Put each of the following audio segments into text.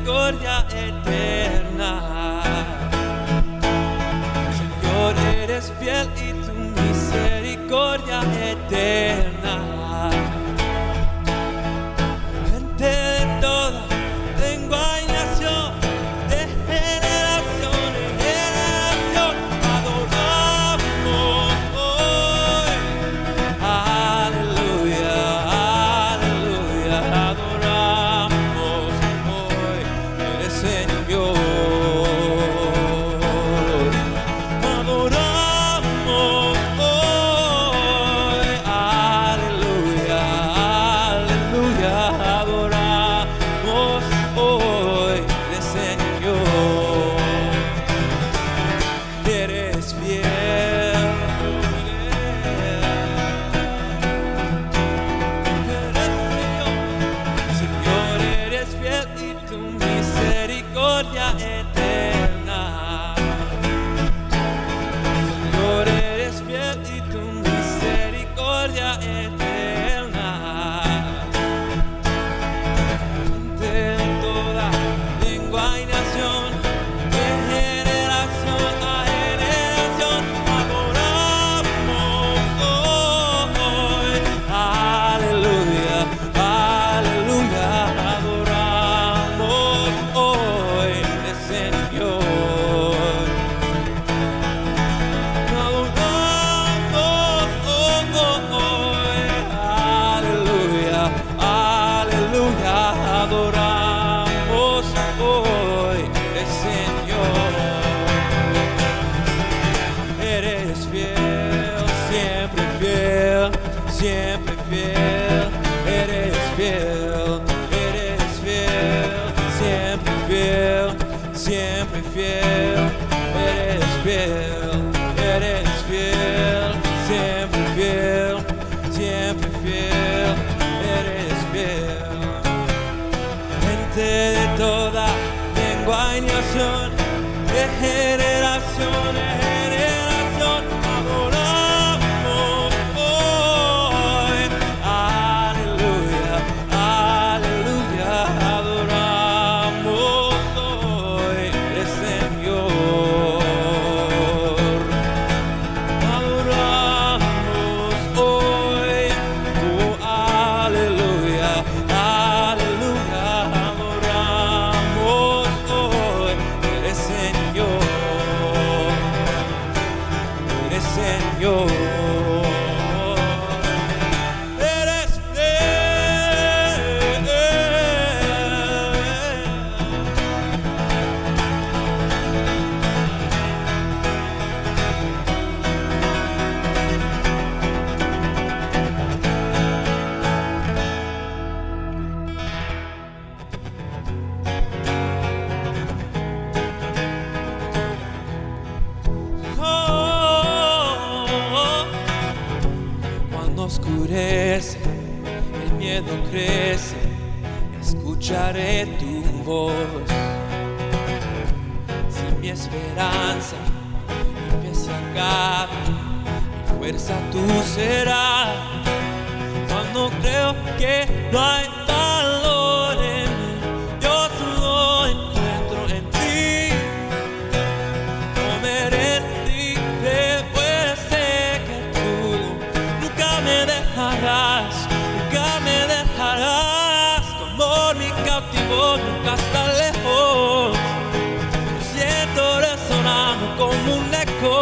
misericordia eterna. Señor, eres fiel y tu misericordia eterna. Gente de toda lengua y nación, de generación en generación, adoramos hoy. Aleluya, aleluya, adoramos hoy. Eres Señor. Adoramos hoy. Aleluya, aleluya, adoramos hoy. Eres Señor. Eres fiel. Señor, eres fiel y tu misericordia eterna. Señor, eres fiel y tu misericordia eterna. De toda lengua y nación, de generación a generación, adoramos hoy. Aleluya, aleluya, adoramos hoy el Señor. Adoramos hoy. Aleluya, aleluya, adoramos hoy el Señor. Eres fiel, siempre fiel, siempre fiel. Eres fiel, eres fiel, siempre fiel, siempre fiel. Eres fiel, eres fiel, siempre fiel, siempre fiel. Eres fiel. Gente de toda lengua y nación, de generación en generación, adoramos hoy. Aleluya, aleluya, adoramos hoy el Señor. Adoramos hoy. Aleluya, aleluya, adoramos hoy el Señor. Eres Señor. Eres fiel. Cuando oscurece, el miedo crece, escucharé tu voz. Si mi esperanza empieza a acabar, mi fuerza tú serás. Cuando creo que no hay valor en mí, yo solo encuentro en ti. No me rendiré, pues sé que tú nunca me dejarás, nunca me dejarás. Tu amor me cautivó, nunca está lejos. Lo siento resonando como un eco.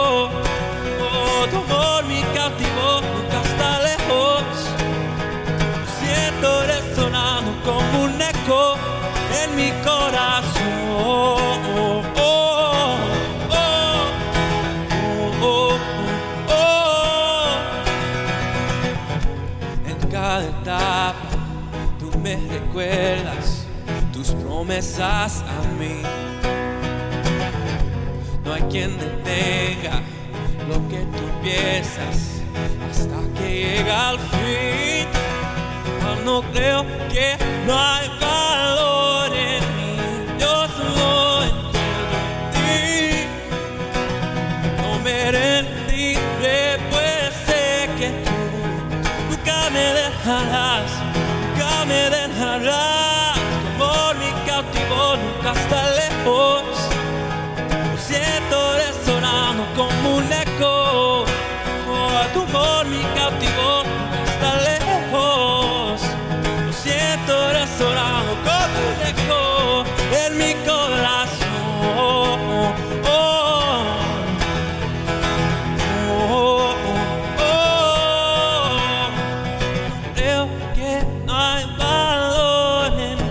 Oh, tu amor me cautivó, nunca está lejos. Lo siento resonando como un eco en mi corazón. Oh, oh, oh, oh, oh, oh. En cada etapa tú me recuerdas tus promesas a mí. No hay quien detenga lo que tú empiezas hasta que llega al fin. Cuando creo que no hay valor en mí, yo solo encuentro en ti. No me rendiré, pues sé que tú nunca me dejarás, nunca me dejarás. Tu amor me cautivó, nunca nunca está lejos. Lo siento resonando como un eco. Oh, tu amor me cautivó, nunca está lejos. Lo siento resonando como un eco en mi corazón. Creo que no hay valor en mí,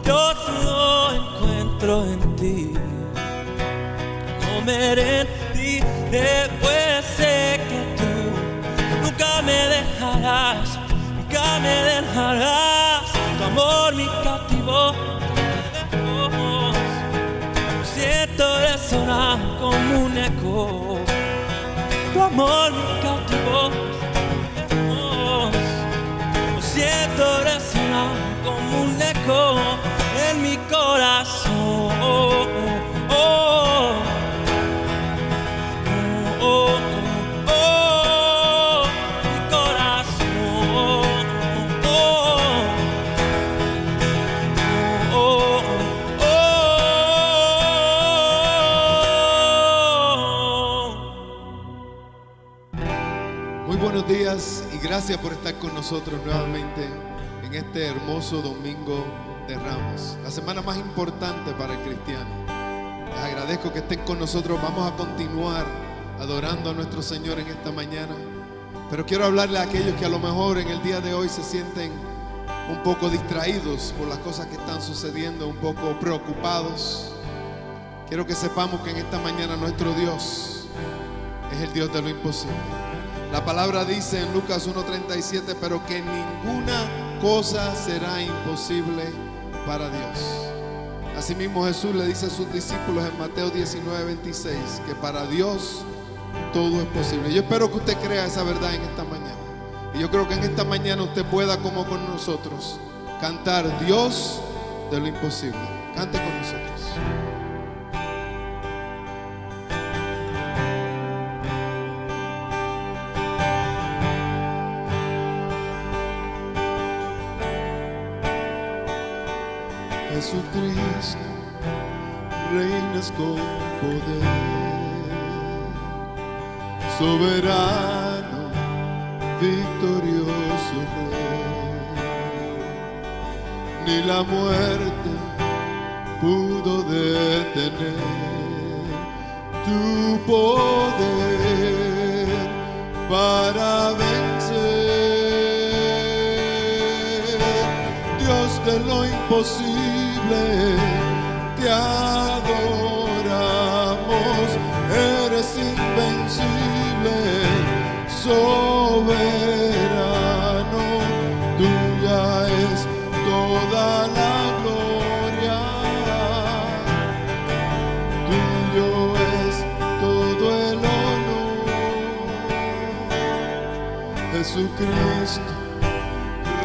yo solo encuentro en ti. No me rendiré, pues sé que tú nunca me dejarás, nunca me dejarás. Tu amor me cautivó, siento resonar como un eco. Tu amor me cautivó, lo siento resonar como un eco en mi corazón. Mi corazón. Muy buenos días y gracias por estar con nosotros nuevamente en este hermoso domingo de Ramos, la semana más importante para el cristiano. Les agradezco que estén con nosotros. Vamos a continuar adorando a nuestro Señor en esta mañana, pero quiero hablarle a aquellos que a lo mejor en el día de hoy se sienten un poco distraídos por las cosas que están sucediendo, un poco preocupados. Quiero que sepamos que en esta mañana nuestro Dios es el Dios de lo imposible. La palabra dice en Lucas 1:37, pero que ninguna cosa será imposible para Dios. Asimismo Jesús le dice a sus discípulos en Mateo 19:26 que para Dios todo es posible. Yo espero que usted crea esa verdad en esta mañana. Y yo creo que en esta mañana usted pueda, como con nosotros, cantar Dios de lo imposible. Cante con nosotros. Jesucristo, reinas con poder, soberano, victorioso Rey. Ni la muerte pudo detener tu poder para vencer. Dios de lo imposible, te adoramos, eres invencible, soberano, tuya es toda la gloria, tuyo es todo el honor. Jesucristo,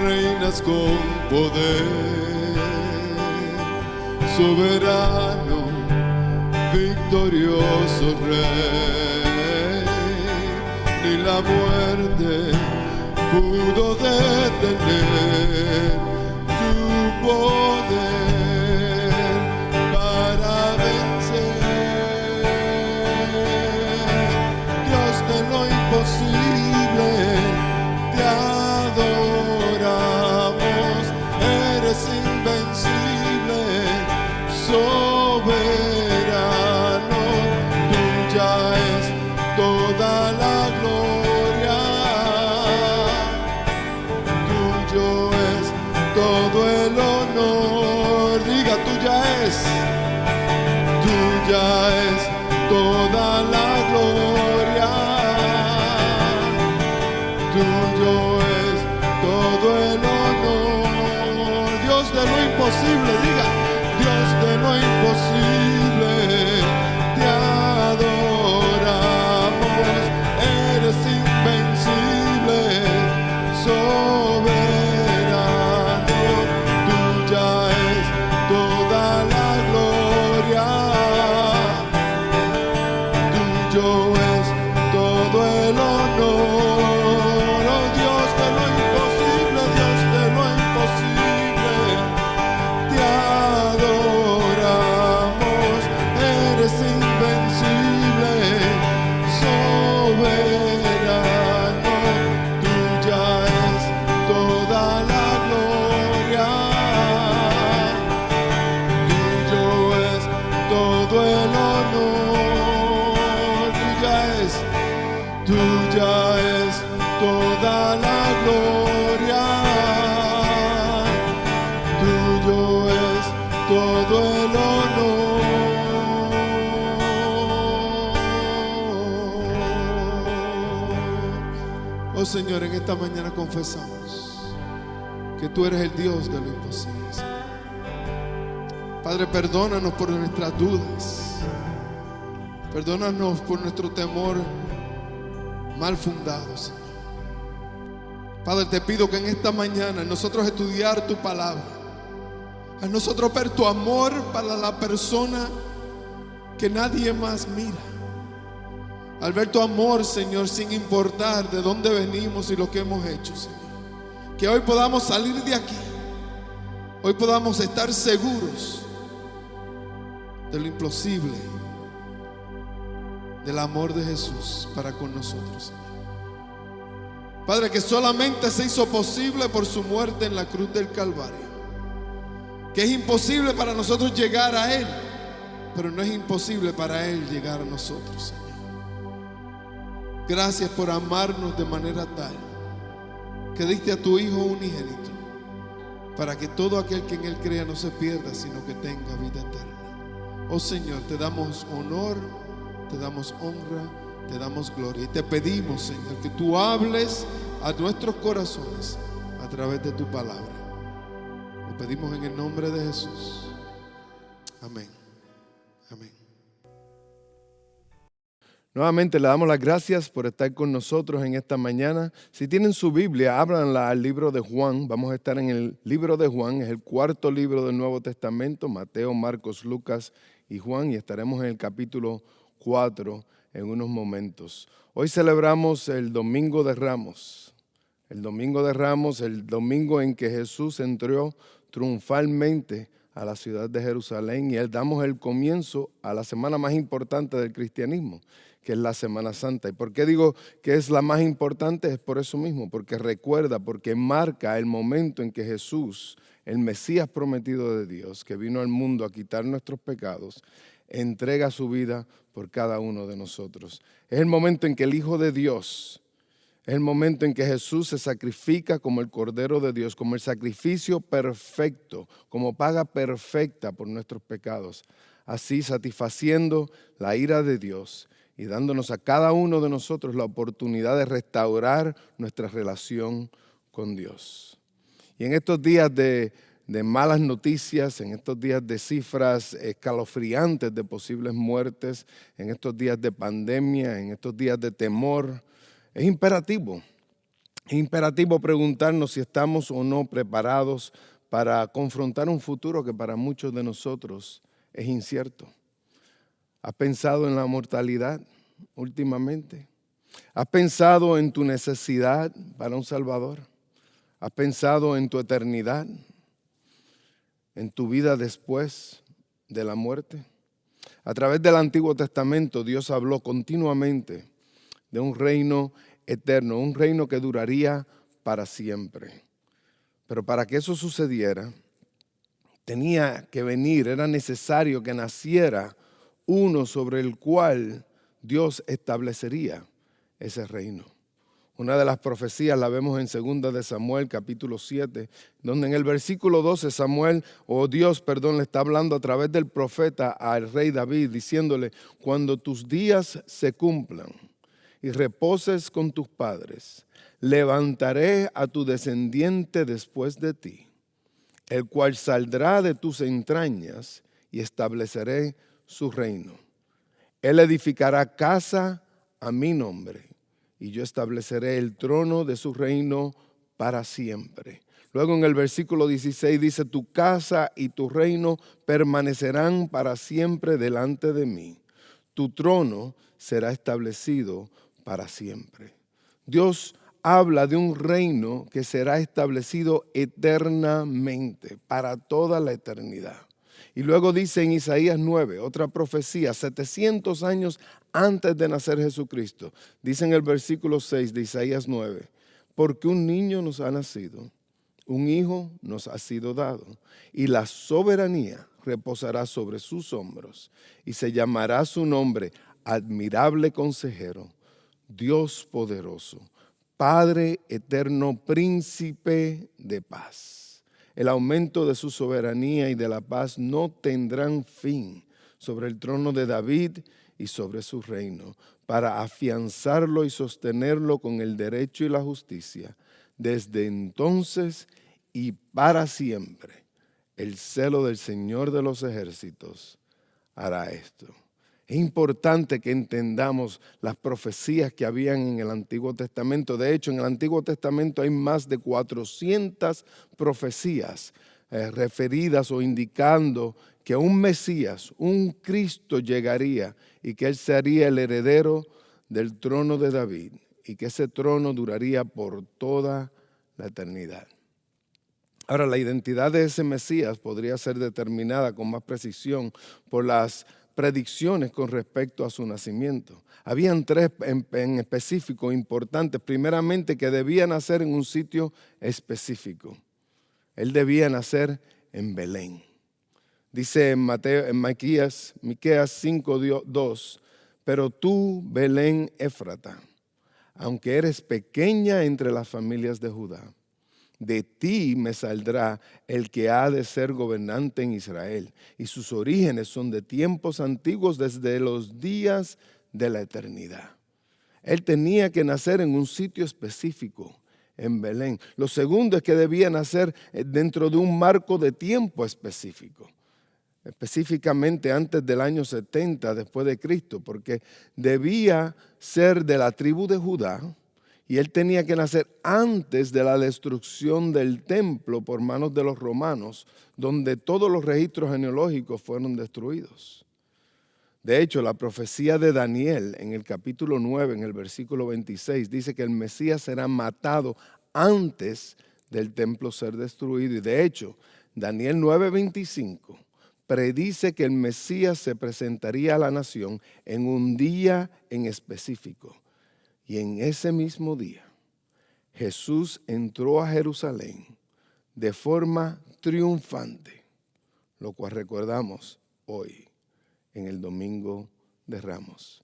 reinas con poder, soberano, victorioso Rey. Ni la muerte pudo detener tu poder para vencer. Dios de lo imposible, te adoramos, eres invencible, soberano, tuya es toda la gloria, tuyo es todo el honor. Diga, tuya es toda la gloria, tuyo es todo el honor. Dios de lo imposible, diga, Dios de lo imposible, te adoramos, eres invencible, soberano, tuya es toda la gloria, tuyo es todo el honor. Oh Dios de lo imposible, Dios de lo imposible, te adoramos. toda la gloria. Tuyo es todo el honor. Tuya es toda la gloria. Tuyo es todo el honor. Oh Señor, en esta mañana confesamos que tú eres el Dios de lo imposible, Señor. Padre, perdónanos por nuestras dudas. Perdónanos por nuestro temor mal fundado, Señor. Padre, te pido que en esta mañana nosotros estudiar tu palabra, a nosotros ver tu amor para la persona que nadie más mira. Al ver tu amor, Señor, sin importar de dónde venimos y lo que hemos hecho, Señor. Que hoy podamos salir de aquí. Hoy podamos estar seguros de lo imposible, del amor de Jesús para con nosotros, Señor. Padre, que solamente se hizo posible por su muerte en la cruz del Calvario. Que es imposible para nosotros llegar a Él, pero no es imposible para Él llegar a nosotros, Señor. Gracias por amarnos de manera tal que diste a tu Hijo unigénito para que todo aquel que en Él crea no se pierda, sino que tenga vida eterna. Oh Señor, te damos honor, te damos honra, te damos gloria y te pedimos, Señor, que tú hables a nuestros corazones a través de tu palabra. Lo pedimos en el nombre de Jesús. Amén. Amén. Nuevamente le damos las gracias por estar con nosotros en esta mañana. Si tienen su Biblia, ábranla al libro de Juan. Vamos a estar en el libro de Juan, es el cuarto libro del Nuevo Testamento, Mateo, Marcos, Lucas y Juan, y estaremos en el capítulo 4 en unos momentos. Hoy celebramos el Domingo de Ramos. El Domingo de Ramos, el domingo en que Jesús entró triunfalmente a la ciudad de Jerusalén, y damos el comienzo a la semana más importante del cristianismo, que es la Semana Santa. ¿Y por qué digo que es la más importante? Es por eso mismo, porque recuerda, porque marca el momento en que Jesús, el Mesías prometido de Dios, que vino al mundo a quitar nuestros pecados, entrega su vida por cada uno de nosotros. Es el momento en que el Hijo de Dios, es el momento en que Jesús se sacrifica como el Cordero de Dios, como el sacrificio perfecto, como paga perfecta por nuestros pecados, así satisfaciendo la ira de Dios y dándonos a cada uno de nosotros la oportunidad de restaurar nuestra relación con Dios. Y en estos días de malas noticias, en estos días de cifras escalofriantes de posibles muertes, en estos días de pandemia, en estos días de temor, es imperativo preguntarnos si estamos o no preparados para confrontar un futuro que para muchos de nosotros es incierto. ¿Has pensado en la mortalidad últimamente? ¿Has pensado en tu necesidad para un Salvador? ¿Has pensado en tu eternidad? ¿En tu vida después de la muerte? A través del Antiguo Testamento, Dios habló continuamente de un reino eterno, un reino que duraría para siempre. Pero para que eso sucediera, tenía que venir, era necesario que naciera uno sobre el cual Dios establecería ese reino. Una de las profecías la vemos en 2 de Samuel, capítulo 7, donde en el versículo 12 Dios le está hablando a través del profeta al rey David, diciéndole: cuando tus días se cumplan y reposes con tus padres, levantaré a tu descendiente después de ti, el cual saldrá de tus entrañas, y estableceré su reino. Él edificará casa a mi nombre, y yo estableceré el trono de su reino para siempre. Luego en el versículo 16 dice: tu casa y tu reino permanecerán para siempre delante de mí. Tu trono será establecido para siempre. Dios habla de un reino que será establecido eternamente, para toda la eternidad. Y luego dice en Isaías 9, otra profecía, 700 años antes de nacer Jesucristo. Dice en el versículo 6 de Isaías 9, porque un niño nos ha nacido, Un hijo nos ha sido dado, y la soberanía reposará sobre sus hombros, y se llamará su nombre Admirable Consejero, Dios Poderoso, Padre Eterno, Príncipe de Paz. El aumento de su soberanía y de la paz no tendrán fin sobre el trono de David y sobre su reino, para afianzarlo y sostenerlo con el derecho y la justicia, desde entonces y para siempre. El celo del Señor de los ejércitos hará esto. Es importante que entendamos las profecías que habían en el Antiguo Testamento. De hecho, en el Antiguo Testamento hay más de 400 profecías referidas o indicando que un Mesías, un Cristo llegaría y que Él sería el heredero del trono de David y que ese trono duraría por toda la eternidad. Ahora, la identidad de ese Mesías podría ser determinada con más precisión por las predicciones con respecto a su nacimiento. Habían tres en específico importantes. Primeramente, que debía nacer en un sitio específico. Él debía nacer en Belén. Dice en Miqueas 5:2, pero tú, Belén Éfrata, aunque eres pequeña entre las familias de Judá, de ti me saldrá el que ha de ser gobernante en Israel, y sus orígenes son de tiempos antiguos, desde los días de la eternidad. Él tenía que nacer en un sitio específico, en Belén. Lo segundo es que debía nacer dentro de un marco de tiempo específico, específicamente antes del año 70 después de Cristo, porque debía ser de la tribu de Judá, y él tenía que nacer antes de la destrucción del templo por manos de los romanos, donde todos los registros genealógicos fueron destruidos. De hecho, la profecía de Daniel en el capítulo 9, en el versículo 26, dice que el Mesías será matado antes del templo ser destruido. Y de hecho, Daniel 9:25 predice que el Mesías se presentaría a la nación en un día en específico. Y en ese mismo día, Jesús entró a Jerusalén de forma triunfante, lo cual recordamos hoy en el Domingo de Ramos.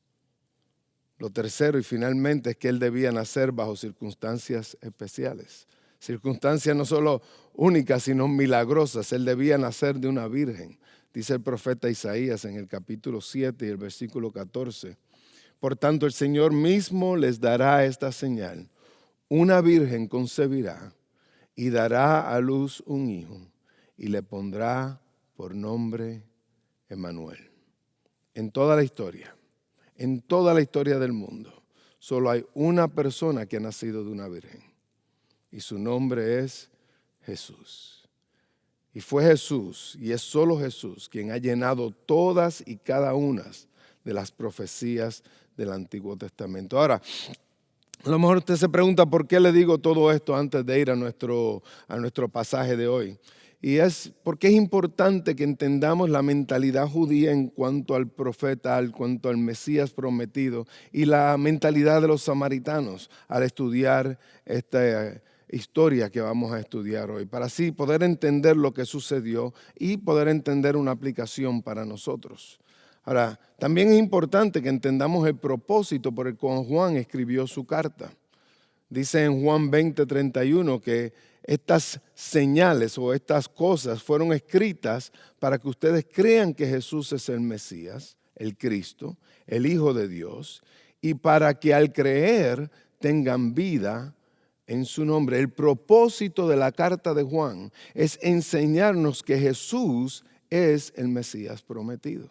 Lo tercero y finalmente es que él debía nacer bajo circunstancias especiales. Circunstancias no solo únicas, sino milagrosas. Él debía nacer de una virgen. Dice el profeta Isaías en el capítulo 7 y el versículo 14. Por tanto, el Señor mismo les dará esta señal. Una virgen concebirá y dará a luz un hijo y le pondrá por nombre Emmanuel. En toda la historia del mundo, solo hay una persona que ha nacido de una virgen y su nombre es Jesús. Y fue Jesús, y es solo Jesús, quien ha llenado todas y cada una de las profecías del Antiguo Testamento. Ahora, a lo mejor usted se pregunta por qué le digo todo esto antes de ir a nuestro pasaje de hoy. Y es porque es importante que entendamos la mentalidad judía en cuanto al profeta, en cuanto al Mesías prometido, y la mentalidad de los samaritanos al estudiar esta historia que vamos a estudiar hoy, para así poder entender lo que sucedió y poder entender una aplicación para nosotros. Ahora, también es importante que entendamos el propósito por el cual Juan escribió su carta. Dice en Juan 20:31 que estas señales o estas cosas fueron escritas para que ustedes crean que Jesús es el Mesías, el Cristo, el Hijo de Dios, y para que al creer tengan vida en su nombre. El propósito de la carta de Juan es enseñarnos que Jesús es el Mesías prometido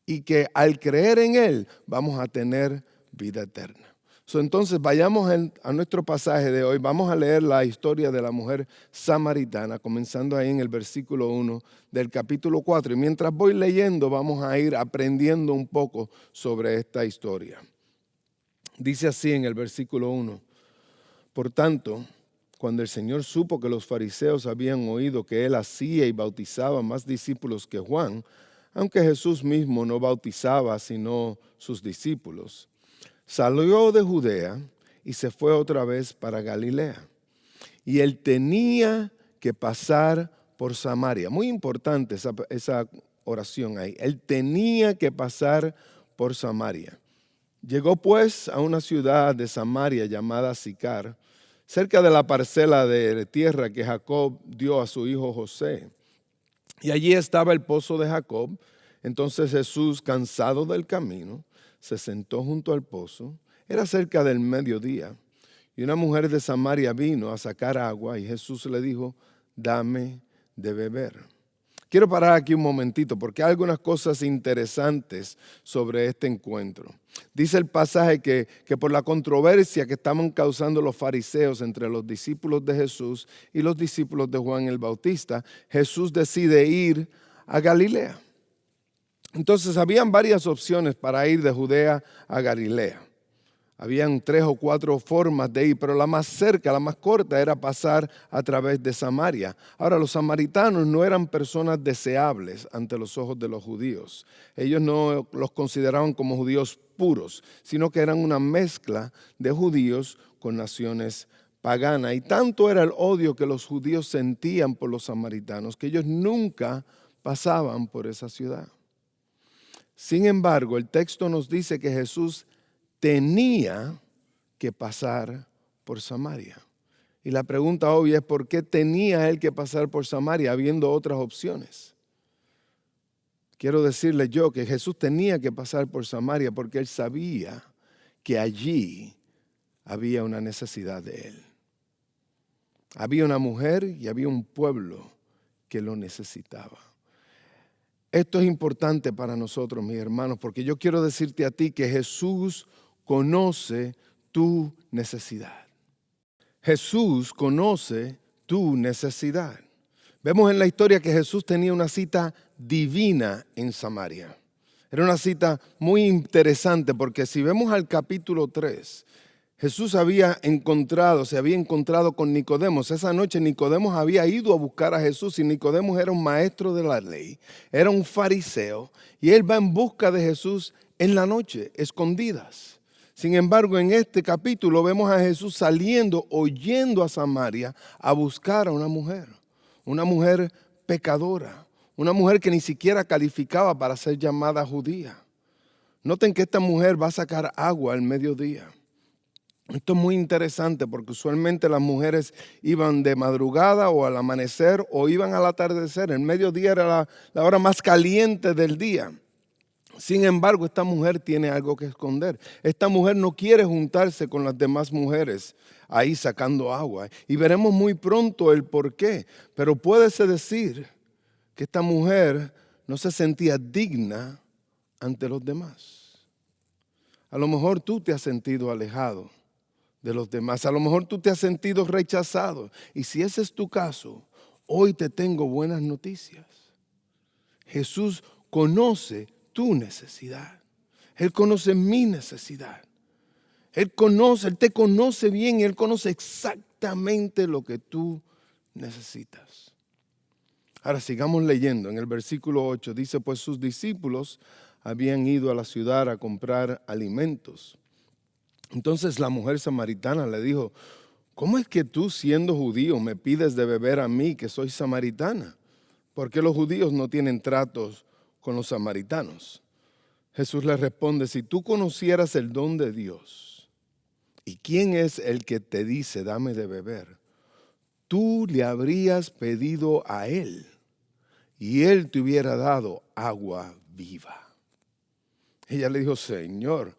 y que al creer en Él vamos a tener vida eterna. Entonces vayamos a nuestro pasaje de hoy. Vamos a leer la historia de la mujer samaritana, comenzando ahí en el versículo 1 del capítulo 4. Y mientras voy leyendo, vamos a ir aprendiendo un poco sobre esta historia. Dice así en el versículo 1. Por tanto, cuando el Señor supo que los fariseos habían oído que Él hacía y bautizaba más discípulos que Juan, aunque Jesús mismo no bautizaba sino sus discípulos, salió de Judea y se fue otra vez para Galilea. Y Él tenía que pasar por Samaria. Muy importante esa oración ahí. Él tenía que pasar por Samaria. Llegó pues a una ciudad de Samaria llamada Sicar, cerca de la parcela de tierra que Jacob dio a su hijo José. Y allí estaba el pozo de Jacob. Entonces Jesús, cansado del camino, se sentó junto al pozo. Era cerca del mediodía. Y una mujer de Samaria vino a sacar agua y Jesús le dijo, dame de beber. Quiero parar aquí un momentito porque hay algunas cosas interesantes sobre este encuentro. Dice el pasaje que por la controversia que estaban causando los fariseos entre los discípulos de Jesús y los discípulos de Juan el Bautista, Jesús decide ir a Galilea. Entonces habían varias opciones para ir de Judea a Galilea. Habían 3 o 4 formas de ir, pero la más cerca, la más corta, era pasar a través de Samaria. Ahora, los samaritanos no eran personas deseables ante los ojos de los judíos. Ellos no los consideraban como judíos puros, sino que eran una mezcla de judíos con naciones paganas. Y tanto era el odio que los judíos sentían por los samaritanos que ellos nunca pasaban por esa ciudad. Sin embargo, el texto nos dice que Jesús tenía que pasar por Samaria. Y la pregunta obvia es ¿por qué tenía él que pasar por Samaria habiendo otras opciones? Quiero decirle yo que Jesús tenía que pasar por Samaria porque él sabía que allí había una necesidad de él. Había una mujer y había un pueblo que lo necesitaba. Esto es importante para nosotros, mis hermanos, porque yo quiero decirte a ti que Jesús conoce tu necesidad. Jesús conoce tu necesidad. Vemos en la historia que Jesús tenía una cita divina en Samaria. Era una cita muy interesante porque si vemos al capítulo 3, Jesús se había encontrado con Nicodemo. Esa noche Nicodemo había ido a buscar a Jesús y Nicodemo era un maestro de la ley, era un fariseo y él va en busca de Jesús en la noche, escondidas. Sin embargo, en este capítulo vemos a Jesús saliendo o yendo a Samaria a buscar a una mujer pecadora, una mujer que ni siquiera calificaba para ser llamada judía. Noten que esta mujer va a sacar agua al mediodía. Esto es muy interesante porque usualmente las mujeres iban de madrugada o al amanecer o iban al atardecer. El mediodía era la hora más caliente del día. Sin embargo, esta mujer tiene algo que esconder. Esta mujer no quiere juntarse con las demás mujeres ahí sacando agua. Y veremos muy pronto el por qué. Pero puede decir que esta mujer no se sentía digna ante los demás. A lo mejor tú te has sentido alejado de los demás. A lo mejor tú te has sentido rechazado. Y si ese es tu caso, hoy te tengo buenas noticias. Jesús conoce tu necesidad. Él conoce mi necesidad. Él te conoce bien y Él conoce exactamente lo que tú necesitas. Ahora sigamos leyendo. En el versículo 8 dice, pues sus discípulos habían ido a la ciudad a comprar alimentos. Entonces la mujer samaritana le dijo, ¿cómo es que tú siendo judío me pides de beber a mí que soy samaritana? Porque los judíos no tienen tratos con los samaritanos. Jesús le responde, si tú conocieras el don de Dios y quién es el que te dice dame de beber, tú le habrías pedido a él y él te hubiera dado agua viva. Ella le dijo, Señor,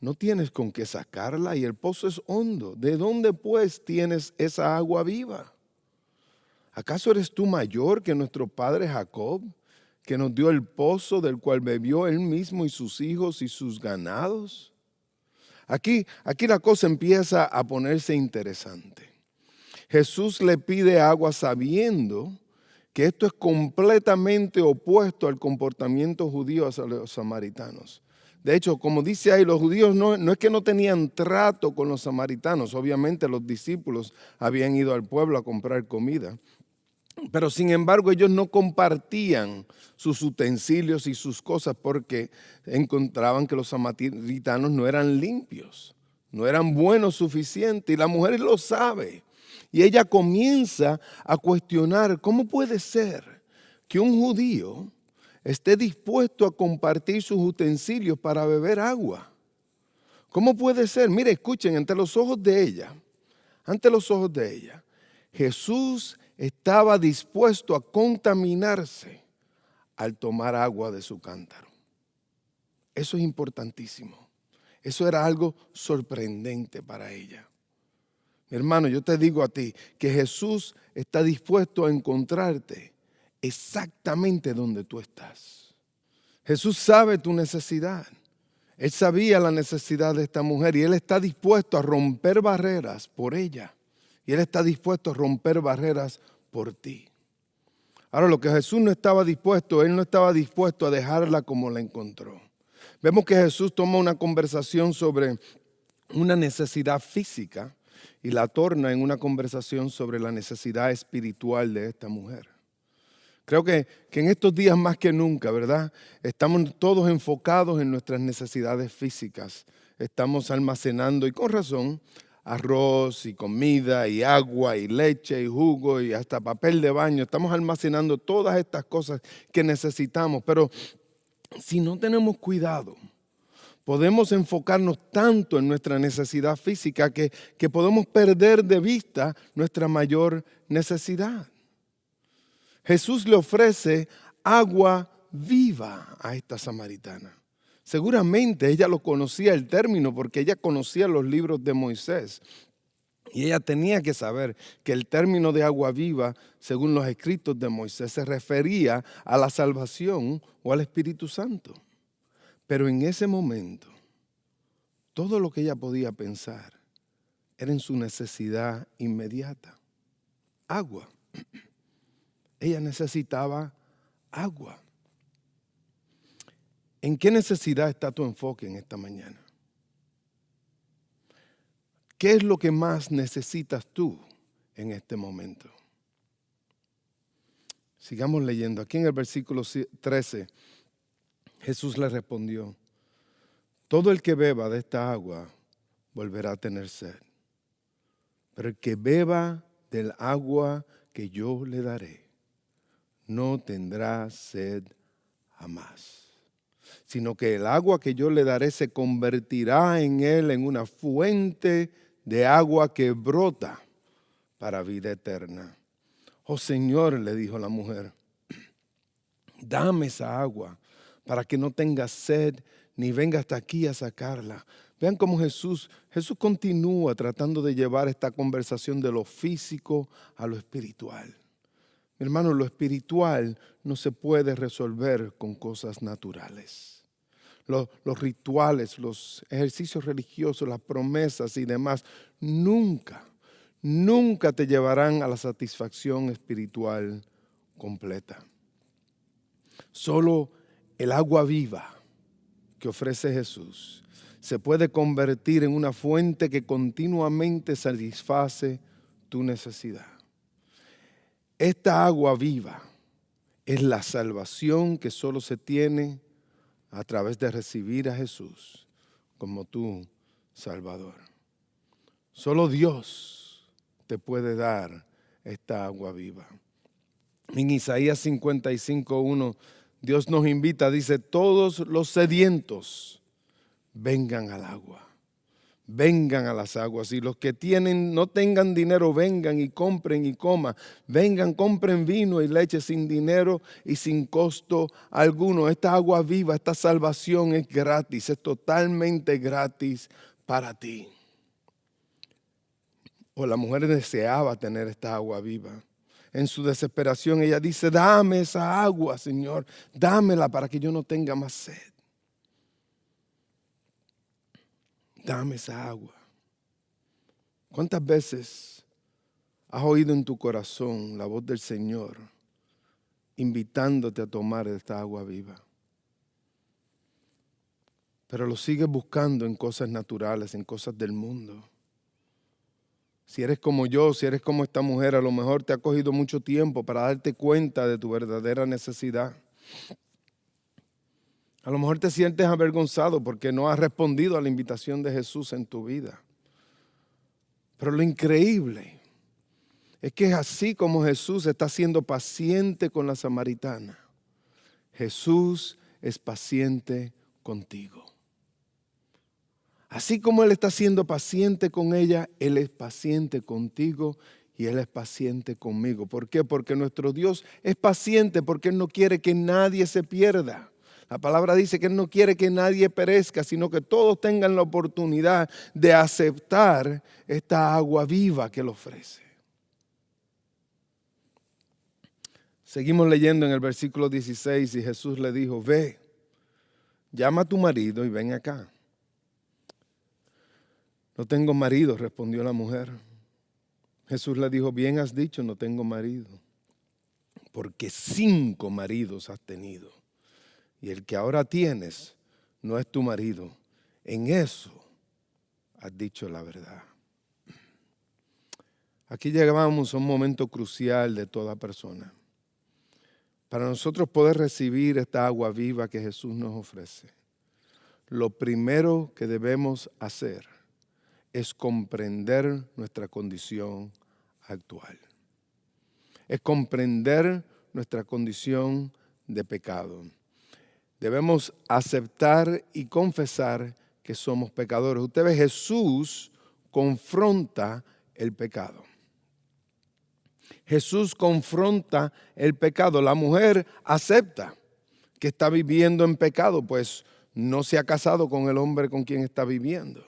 no tienes con qué sacarla y el pozo es hondo. ¿De dónde pues tienes esa agua viva? ¿Acaso eres tú mayor que nuestro padre Jacob, que nos dio el pozo del cual bebió él mismo y sus hijos y sus ganados? Aquí la cosa empieza a ponerse interesante. Jesús le pide agua sabiendo que esto es completamente opuesto al comportamiento judío hacia los samaritanos. De hecho, como dice ahí, los judíos no es que no tenían trato con los samaritanos. Obviamente los discípulos habían ido al pueblo a comprar comida. Pero sin embargo ellos no compartían sus utensilios y sus cosas porque encontraban que los samaritanos no eran limpios, no eran buenos suficientes. Y la mujer lo sabe. Y ella comienza a cuestionar cómo puede ser que un judío esté dispuesto a compartir sus utensilios para beber agua. ¿Cómo puede ser? Mire, escuchen, ante los ojos de ella, Jesús estaba dispuesto a contaminarse al tomar agua de su cántaro. Eso es importantísimo. Eso era algo sorprendente para ella. Mi hermano, yo te digo a ti que Jesús está dispuesto a encontrarte exactamente donde tú estás. Jesús sabe tu necesidad. Él sabía la necesidad de esta mujer y Él está dispuesto a romper barreras por ella. Y Él está dispuesto a romper barreras por ti. Ahora, lo que Jesús no estaba dispuesto, Él no estaba dispuesto a dejarla como la encontró. Vemos que Jesús toma una conversación sobre una necesidad física y la torna en una conversación sobre la necesidad espiritual de esta mujer. Creo que en estos días más que nunca, ¿verdad? Estamos todos enfocados en nuestras necesidades físicas. Estamos almacenando, y con razón, arroz y comida y agua y leche y jugo y hasta papel de baño. Estamos almacenando todas estas cosas que necesitamos, pero si no tenemos cuidado, podemos enfocarnos tanto en nuestra necesidad física que podemos perder de vista nuestra mayor necesidad. Jesús le ofrece agua viva a esta samaritana. Seguramente ella lo conocía el término porque ella conocía los libros de Moisés. Y ella tenía que saber que el término de agua viva, según los escritos de Moisés, se refería a la salvación o al Espíritu Santo. Pero en ese momento, todo lo que ella podía pensar era en su necesidad inmediata. Agua. Ella necesitaba agua. ¿En qué necesidad está tu enfoque en esta mañana? ¿Qué es lo que más necesitas tú en este momento? Sigamos leyendo. Aquí en el versículo 13, Jesús le respondió: todo el que beba de esta agua volverá a tener sed. Pero el que beba del agua que yo le daré, no tendrá sed jamás, sino que el agua que yo le daré se convertirá en él en una fuente de agua que brota para vida eterna. Oh Señor, le dijo la mujer, dame esa agua para que no tenga sed ni venga hasta aquí a sacarla. Vean cómo Jesús continúa tratando de llevar esta conversación de lo físico a lo espiritual. Mi hermano, lo espiritual no se puede resolver con cosas naturales. Los rituales, los ejercicios religiosos, las promesas y demás, nunca te llevarán a la satisfacción espiritual completa. Solo el agua viva que ofrece Jesús se puede convertir en una fuente que continuamente satisface tu necesidad. Esta agua viva es la salvación que solo se tiene a través de recibir a Jesús como tu Salvador. Solo Dios te puede dar esta agua viva. En Isaías 55:1, Dios nos invita, dice, todos los sedientos vengan al agua. Vengan a las aguas, y los que no tengan dinero, vengan y compren y coman. Vengan, compren vino y leche sin dinero y sin costo alguno. Esta agua viva, esta salvación es gratis, es totalmente gratis para ti. La mujer deseaba tener esta agua viva. En su desesperación ella dice, dame esa agua, Señor, dámela para que yo no tenga más sed. Dame esa agua. ¿Cuántas veces has oído en tu corazón la voz del Señor invitándote a tomar esta agua viva? Pero lo sigues buscando en cosas naturales, en cosas del mundo. Si eres como yo, si eres como esta mujer, a lo mejor te ha cogido mucho tiempo para darte cuenta de tu verdadera necesidad. A lo mejor te sientes avergonzado porque no has respondido a la invitación de Jesús en tu vida. Pero lo increíble Es que es así como Jesús está siendo paciente con la samaritana. Jesús es paciente contigo. Así como Él está siendo paciente con ella, Él es paciente contigo y Él es paciente conmigo. ¿Por qué? Porque nuestro Dios es paciente porque Él no quiere que nadie se pierda. La palabra dice que Él no quiere que nadie perezca, sino que todos tengan la oportunidad de aceptar esta agua viva que Él ofrece. Seguimos leyendo en el versículo 16 y Jesús le dijo, ve, llama a tu marido y ven acá. No tengo marido, respondió la mujer. Jesús le dijo, bien has dicho, no tengo marido, porque 5 maridos has tenido. Y el que ahora tienes no es tu marido. En eso has dicho la verdad. Aquí llegamos a un momento crucial de toda persona. Para nosotros poder recibir esta agua viva que Jesús nos ofrece, lo primero que debemos hacer es comprender nuestra condición actual. Es comprender nuestra condición de pecado. Debemos aceptar y confesar que somos pecadores. Usted ve, Jesús confronta el pecado. Jesús confronta el pecado. La mujer acepta que está viviendo en pecado, pues no se ha casado con el hombre con quien está viviendo.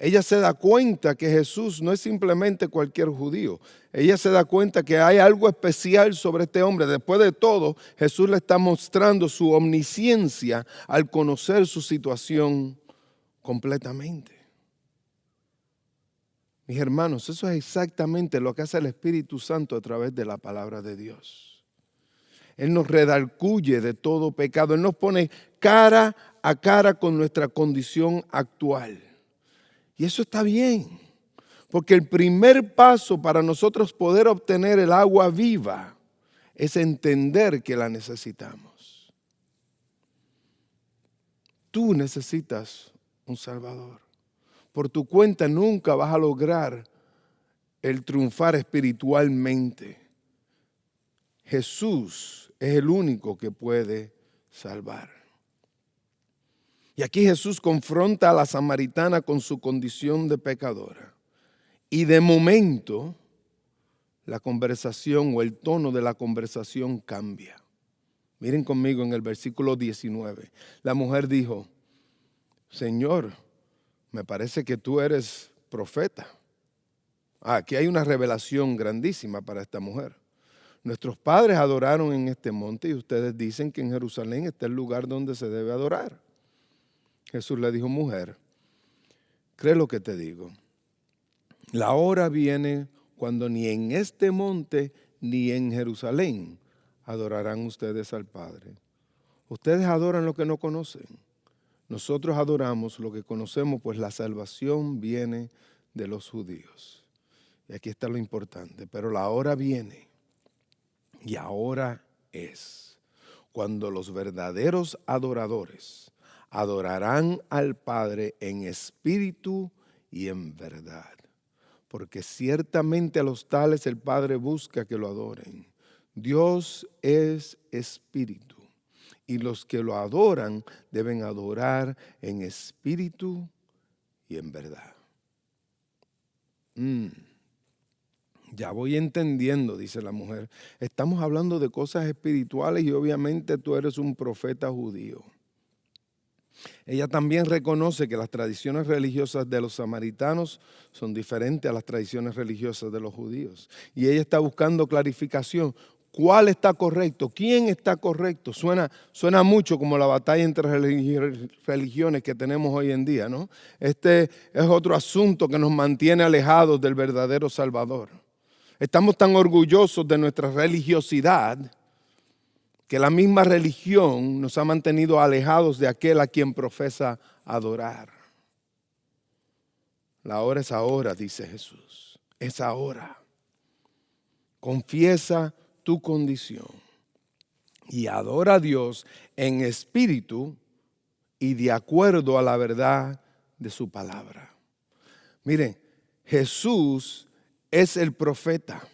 Ella se da cuenta que Jesús no es simplemente cualquier judío. Ella se da cuenta que hay algo especial sobre este hombre. Después de todo, Jesús le está mostrando su omnisciencia al conocer su situación completamente. Mis hermanos, eso es exactamente lo que hace el Espíritu Santo a través de la palabra de Dios. Él nos redarguye de todo pecado. Él nos pone cara a cara con nuestra condición actual. Y eso está bien, porque el primer paso para nosotros poder obtener el agua viva es entender que la necesitamos. Tú necesitas un Salvador. Por tu cuenta nunca vas a lograr el triunfar espiritualmente. Jesús es el único que puede salvar. Y aquí Jesús confronta a la samaritana con su condición de pecadora. Y de momento, la conversación o el tono de la conversación cambia. Miren conmigo en el versículo 19. La mujer dijo, Señor, me parece que tú eres profeta. Aquí hay una revelación grandísima para esta mujer. Nuestros padres adoraron en este monte y ustedes dicen que en Jerusalén está el lugar donde se debe adorar. Jesús le dijo, mujer, cree lo que te digo. La hora viene cuando ni en este monte ni en Jerusalén adorarán ustedes al Padre. Ustedes adoran lo que no conocen. Nosotros adoramos lo que conocemos, pues la salvación viene de los judíos. Y aquí está lo importante. Pero la hora viene y ahora es cuando los verdaderos adoradores adorarán al Padre en espíritu y en verdad. Porque ciertamente a los tales el Padre busca que lo adoren. Dios es espíritu y los que lo adoran deben adorar en espíritu y en verdad. Ya voy entendiendo, dice la mujer. Estamos hablando de cosas espirituales y obviamente tú eres un profeta judío. Ella también reconoce que las tradiciones religiosas de los samaritanos son diferentes a las tradiciones religiosas de los judíos. Y ella está buscando clarificación. ¿Cuál está correcto? ¿Quién está correcto? Suena mucho como la batalla entre religiones que tenemos hoy en día, ¿no? Este es otro asunto que nos mantiene alejados del verdadero Salvador. Estamos tan orgullosos de nuestra religiosidad que la misma religión nos ha mantenido alejados de aquel a quien profesa adorar. La hora es ahora, dice Jesús. Es ahora. Confiesa tu condición y adora a Dios en espíritu y de acuerdo a la verdad de su palabra. Miren, Jesús es el profeta.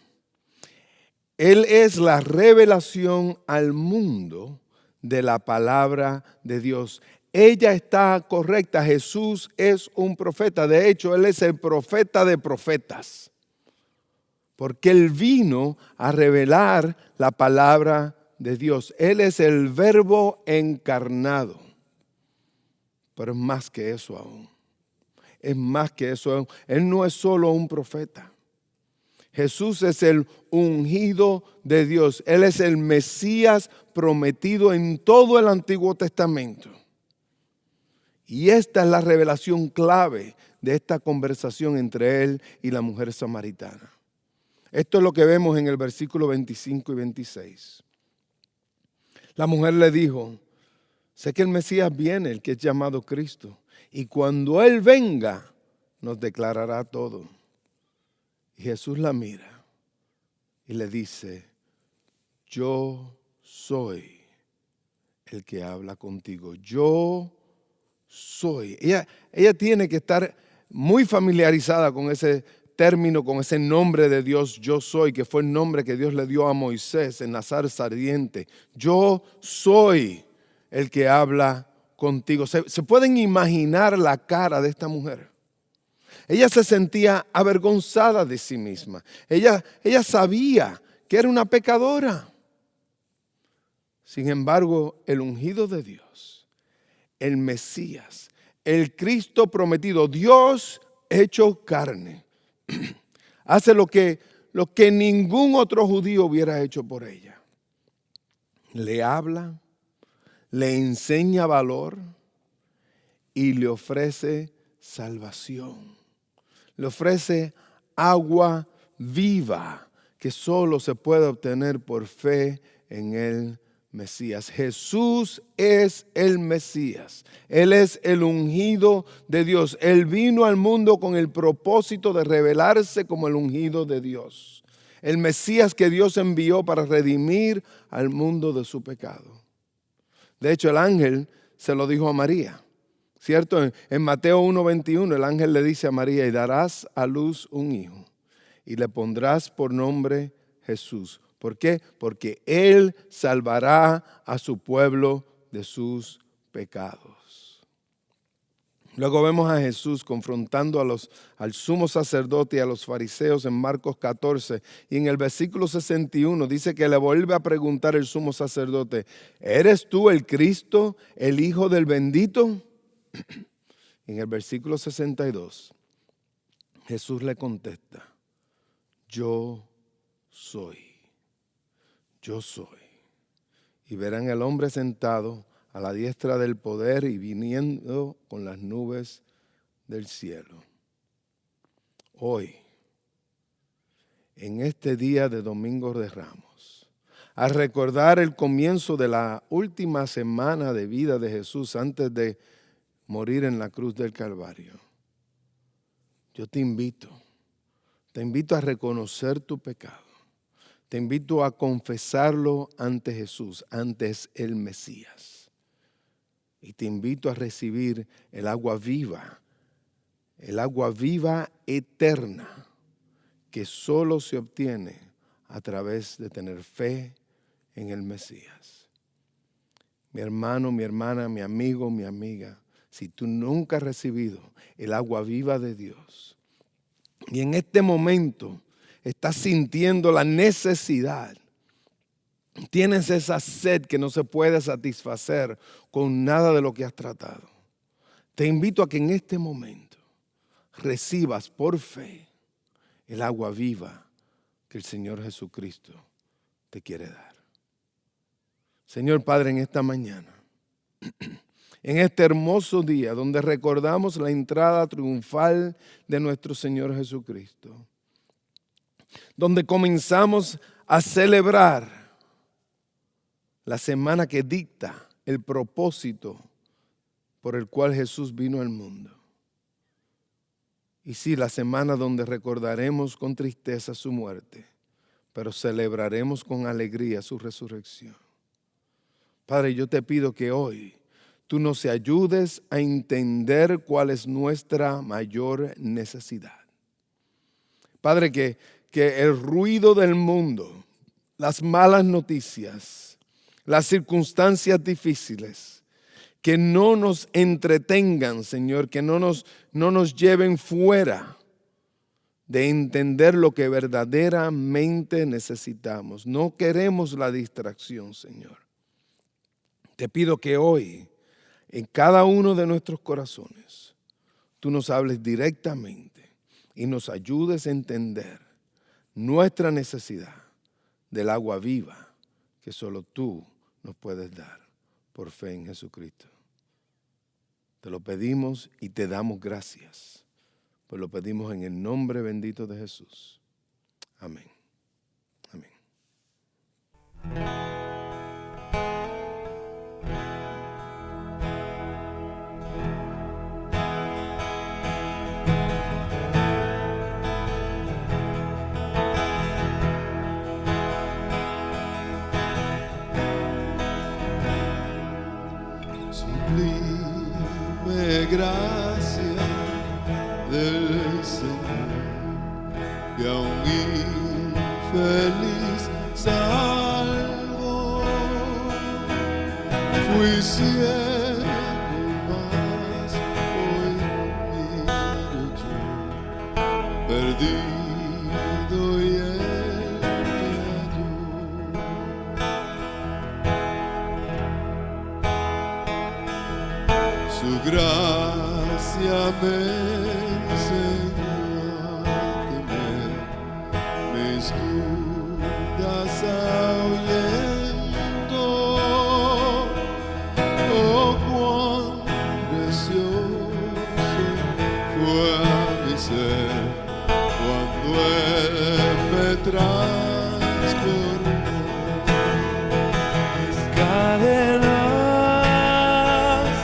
Él es la revelación al mundo de la palabra de Dios. Ella está correcta. Jesús es un profeta. De hecho, Él es el profeta de profetas. Porque Él vino a revelar la palabra de Dios. Él es el Verbo encarnado. Pero es más que eso aún. Es más que eso aún. Él no es solo un profeta. Jesús es el ungido de Dios. Él es el Mesías prometido en todo el Antiguo Testamento. Y esta es la revelación clave de esta conversación entre él y la mujer samaritana. Esto es lo que vemos en el versículo 25 y 26. La mujer le dijo, sé que el Mesías viene, el que es llamado Cristo, y cuando Él venga, nos declarará todo. Y Jesús la mira y le dice, yo soy el que habla contigo. Yo soy. Ella tiene que estar muy familiarizada con ese término, con ese nombre de Dios, yo soy, que fue el nombre que Dios le dio a Moisés en la zarza ardiente. Yo soy el que habla contigo. ¿Se pueden imaginar la cara de esta mujer? Ella se sentía avergonzada de sí misma. Ella sabía que era una pecadora. Sin embargo, el ungido de Dios, el Mesías, el Cristo prometido, Dios hecho carne, hace lo que ningún otro judío hubiera hecho por ella. Le habla, le enseña valor y le ofrece salvación. Le ofrece agua viva que solo se puede obtener por fe en el Mesías. Jesús es el Mesías. Él es el ungido de Dios. Él vino al mundo con el propósito de revelarse como el ungido de Dios. El Mesías que Dios envió para redimir al mundo de su pecado. De hecho, el ángel se lo dijo a María. ¿Cierto? En Mateo 1:21 el ángel le dice a María, y darás a luz un hijo y le pondrás por nombre Jesús. ¿Por qué? Porque Él salvará a su pueblo de sus pecados. Luego vemos a Jesús confrontando al sumo sacerdote y a los fariseos en Marcos 14. Y en el versículo 61 dice que le vuelve a preguntar el sumo sacerdote, ¿eres tú el Cristo, el Hijo del bendito? En el versículo 62, Jesús le contesta, yo soy. Yo soy. Y verán el hombre sentado a la diestra del poder y viniendo con las nubes del cielo. Hoy, en este día de Domingo de Ramos, al recordar el comienzo de la última semana de vida de Jesús antes de morir en la cruz del Calvario, yo te invito a reconocer tu pecado. Te invito a confesarlo ante Jesús, ante el Mesías. Y te invito a recibir el agua viva eterna, que solo se obtiene a través de tener fe en el Mesías. Mi hermano, mi hermana, mi amigo, mi amiga, si tú nunca has recibido el agua viva de Dios, y en este momento estás sintiendo la necesidad, tienes esa sed que no se puede satisfacer con nada de lo que has tratado, te invito a que en este momento recibas por fe el agua viva que el Señor Jesucristo te quiere dar. Señor Padre, en esta mañana, en este hermoso día donde recordamos la entrada triunfal de nuestro Señor Jesucristo, donde comenzamos a celebrar la semana que dicta el propósito por el cual Jesús vino al mundo. Y sí, la semana donde recordaremos con tristeza su muerte, pero celebraremos con alegría su resurrección. Padre, yo te pido que hoy tú nos ayudes a entender cuál es nuestra mayor necesidad. Padre, que el ruido del mundo, las malas noticias, las circunstancias difíciles, que no nos entretengan, Señor, que no nos lleven fuera de entender lo que verdaderamente necesitamos. No queremos la distracción, Señor. Te pido que hoy, en cada uno de nuestros corazones, tú nos hables directamente y nos ayudes a entender nuestra necesidad del agua viva que solo tú nos puedes dar por fe en Jesucristo. Te lo pedimos y te damos gracias. Pues lo pedimos en el nombre bendito de Jesús. Amén. Amén. Sublime gracia del Señor, que a un infeliz salvo. Fui ciego, mas hoy miro yo, perdido y él me halló. Su gracia me enseñó a temer, mis dudas ahuyentó. Oh, cuán precioso fue a mi ser cuando Él me transformó. Mis cadenas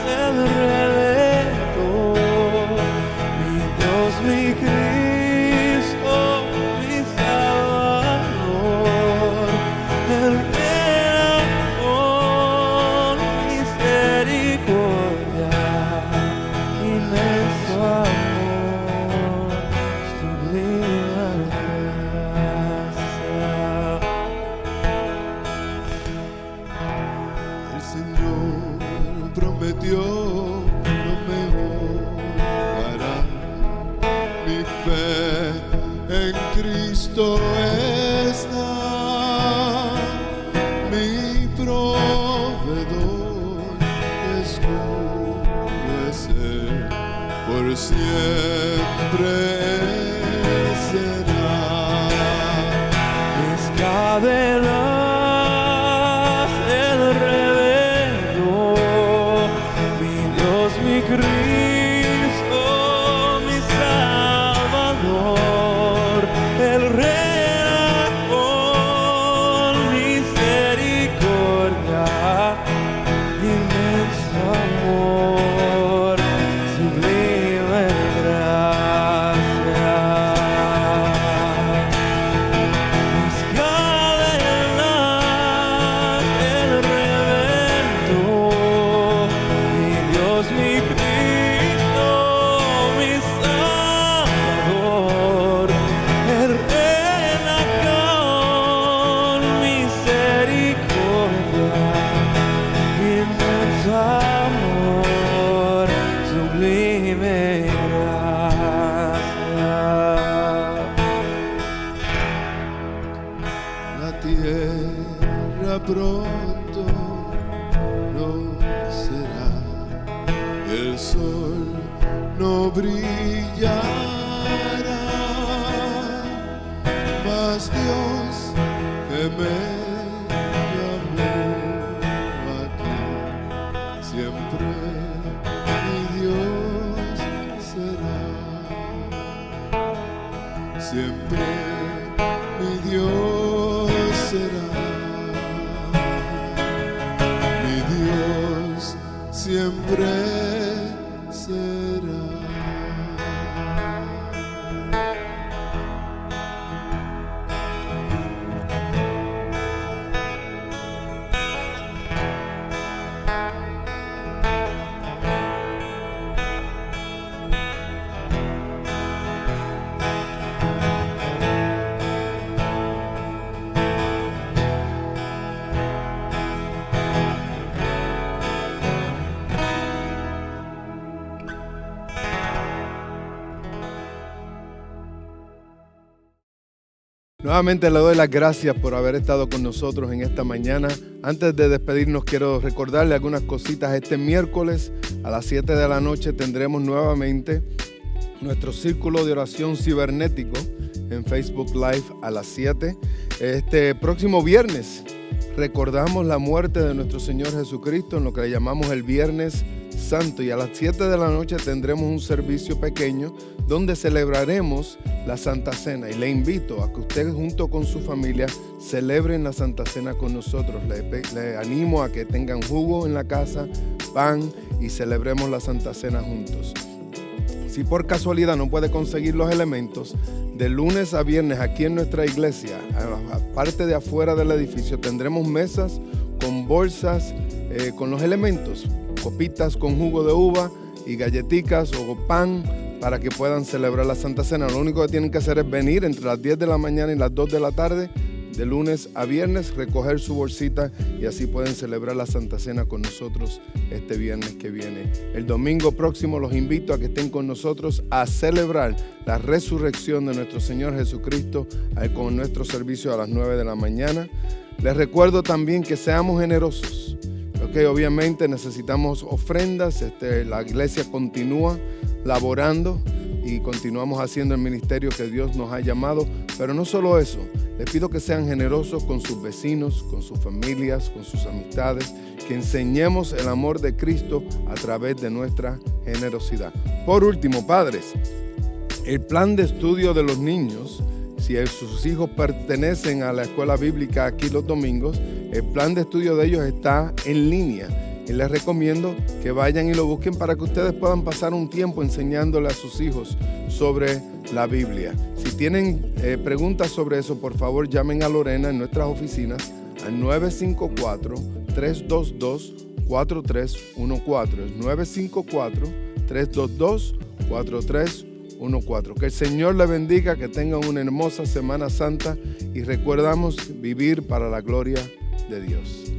el Redentor, mi Dios, mi Cristo, mi Salvador, el Rey con misericordia, inmenso amor, sublime gracia. El Señor prometió lo mejor para mi fe en Cristo está, mi proveedor, escudo es Él, por siempre Él será. Mis cadenas el Redentor, mi Dios, mi Cristo, mi Salvador, el Rey con misericordia, inmenso amor, sublime gracia. Mis cadenas el Redentor, mi Dios, mi Cristo, mi Salvador, el Rey con misericordia, inmenso amor, sublime gracia. La tierra pronto no será, y el sol no brillará, mas Dios que me llamó aquí, siempre mi Dios será, siempre mi Dios será, mi Dios siempre será. Nuevamente le doy las gracias por haber estado con nosotros en esta mañana. Antes de despedirnos, quiero recordarle algunas cositas. Este miércoles a las 7 de la noche tendremos nuevamente nuestro círculo de oración cibernético en Facebook Live a las 7. Este próximo viernes recordamos la muerte de nuestro Señor Jesucristo en lo que le llamamos el Viernes Santo, y a las 7 de la noche tendremos un servicio pequeño donde celebraremos la Santa Cena, y le invito a que usted junto con su familia celebren la Santa Cena con nosotros. Le animo a que tengan jugo en la casa, pan, y celebremos la Santa Cena juntos. Si por casualidad no puede conseguir los elementos, de lunes a viernes aquí en nuestra iglesia, a la parte de afuera del edificio, tendremos mesas con bolsas con los elementos, copitas con jugo de uva y galletitas o pan para que puedan celebrar la Santa Cena. Lo único que tienen que hacer es venir entre las 10 de la mañana y las 2 de la tarde, de lunes a viernes, recoger su bolsita, y así pueden celebrar la Santa Cena con nosotros este viernes que viene. El domingo próximo los invito a que estén con nosotros a celebrar la resurrección de nuestro Señor Jesucristo con nuestro servicio a las 9 de la mañana. Les recuerdo también que seamos generosos. Obviamente necesitamos ofrendas. La iglesia continúa laborando y continuamos haciendo el ministerio que Dios nos ha llamado, pero no solo eso. Les pido que sean generosos con sus vecinos, con sus familias, con sus amistades, que enseñemos el amor de Cristo a través de nuestra generosidad. Por último, padres, el plan de estudio de los niños, si sus hijos pertenecen a la escuela bíblica aquí los domingos, el plan de estudio de ellos está en línea. Y les recomiendo que vayan y lo busquen para que ustedes puedan pasar un tiempo enseñándole a sus hijos sobre la Biblia. Si tienen preguntas sobre eso, por favor llamen a Lorena en nuestras oficinas al 954-322-4314. Es 954-322-4314. Que el Señor le bendiga, que tengan una hermosa Semana Santa y recordamos vivir para la gloria de Dios.